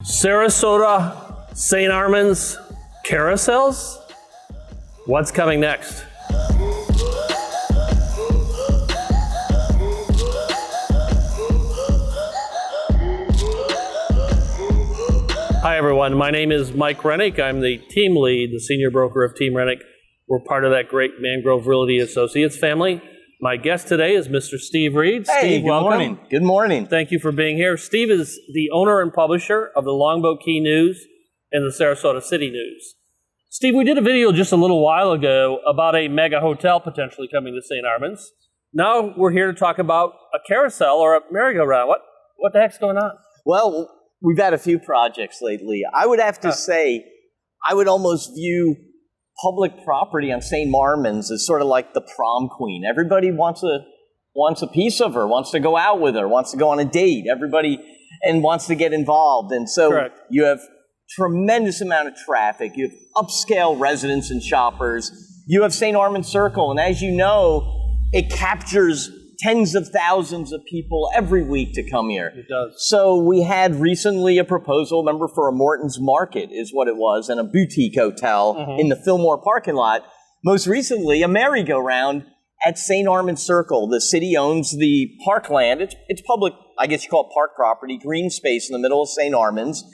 Sarasota, St Armands, carousels? What's coming next? Hi everyone, my name is Mike Rennick. I'm the team lead, the senior broker of Team Rennick. We're part of that great Mangrove Realty Associates family. My guest today is Mr. Steve Reed. Hey, Steve, good welcome. morning. Good morning. Thank you for being here. Steve is the owner and publisher of the Longboat Key News and the Sarasota City News. Steve, we did a video just a little while ago about a mega hotel potentially coming to St. Armands. Now we're here to talk about a carousel or a merry-go-round. What the heck's going on? Well, we've had a few projects lately. I would have to say, I would almost view public property on St. Armands as sort of like the prom queen. Everybody wants a piece of her, wants to go out with her, wants to go on a date. Everybody and wants to get involved. And so Correct. You have tremendous amount of traffic. You have upscale residents and shoppers. You have St. Armands Circle, and as you know, it captures tens of thousands of people every week to come here. It does. So we had recently a proposal, remember, for a Morton's Market is what it was, and a boutique hotel in the Fillmore parking lot. Most recently, a merry-go-round at St. Armands Circle. The city owns the parkland. It's public, I guess you call it park property, green space in the middle of St. Armands.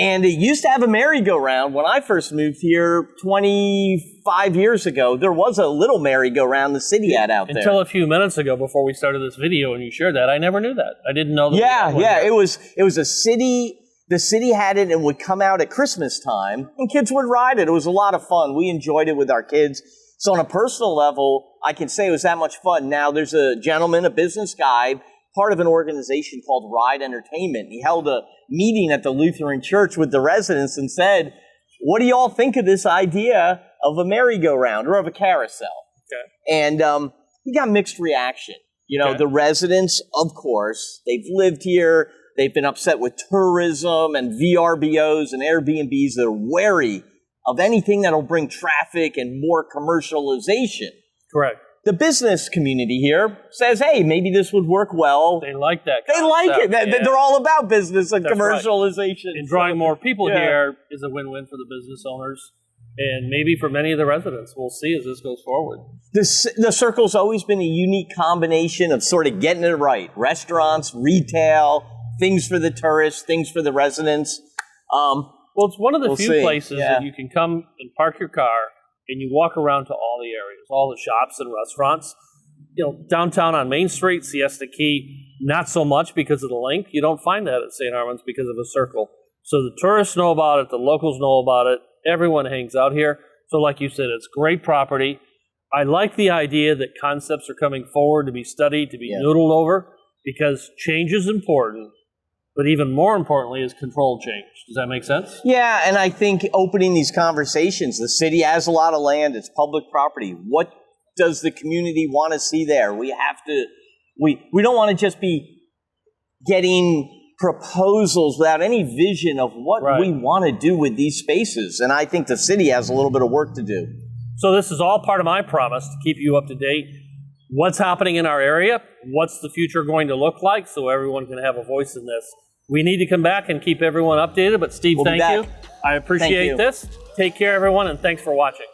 And it used to have a merry-go-round. When I first moved here 25 years ago, there was a little merry-go-round the city had out there. Until a few minutes ago before we started this video and you shared that, I never knew that. I didn't know that. Yeah. It was a city. The city had it and would come out at Christmas time, and kids would ride it. It was a lot of fun. We enjoyed it with our kids. So on a personal level, I can say it was that much fun. Now, there's a gentleman, a business guy, part of an organization called Ride Entertainment. He held a meeting at the Lutheran Church with the residents and said, what do y'all think of this idea of a merry-go-round or of a carousel? Okay. And he got mixed reaction. The residents, of course, they've lived here. They've been upset with tourism and VRBOs and Airbnbs. They're wary of anything that'll bring traffic and more commercialization. Correct. The business community here says, hey, maybe this would work well. They like that. They like it. Yeah. They're all about business and That's commercialization. Right. And drawing more people here is a win-win for the business owners and maybe for many of the residents. We'll see as this goes forward. The Circle's always been a unique combination of sort of getting it right. Restaurants, retail, things for the tourists, things for the residents. Well, it's one of the few places Yeah. that you can come and park your car and you walk around to all the areas, all the shops and restaurants. Downtown on Main Street, Siesta Key, not so much because of the link. You don't find that at St. Armands because of a circle. So the tourists know about it, the locals know about it, everyone hangs out here. So like you said, it's great property. I like the idea that concepts are coming forward to be studied, to be noodled over, because change is important. But even more importantly is controlled change. Does that make sense? Yeah, and I think opening these conversations, the city has a lot of land, it's public property. What does the community want to see there? We don't want to just be getting proposals without any vision of what we want to do with these spaces. And I think the city has a little bit of work to do. So this is all part of my promise to keep you up to date. What's happening in our area? What's the future going to look like so everyone can have a voice in this? We need to come back and keep everyone updated, but Steve, thank you. I appreciate this. Take care, everyone, and thanks for watching.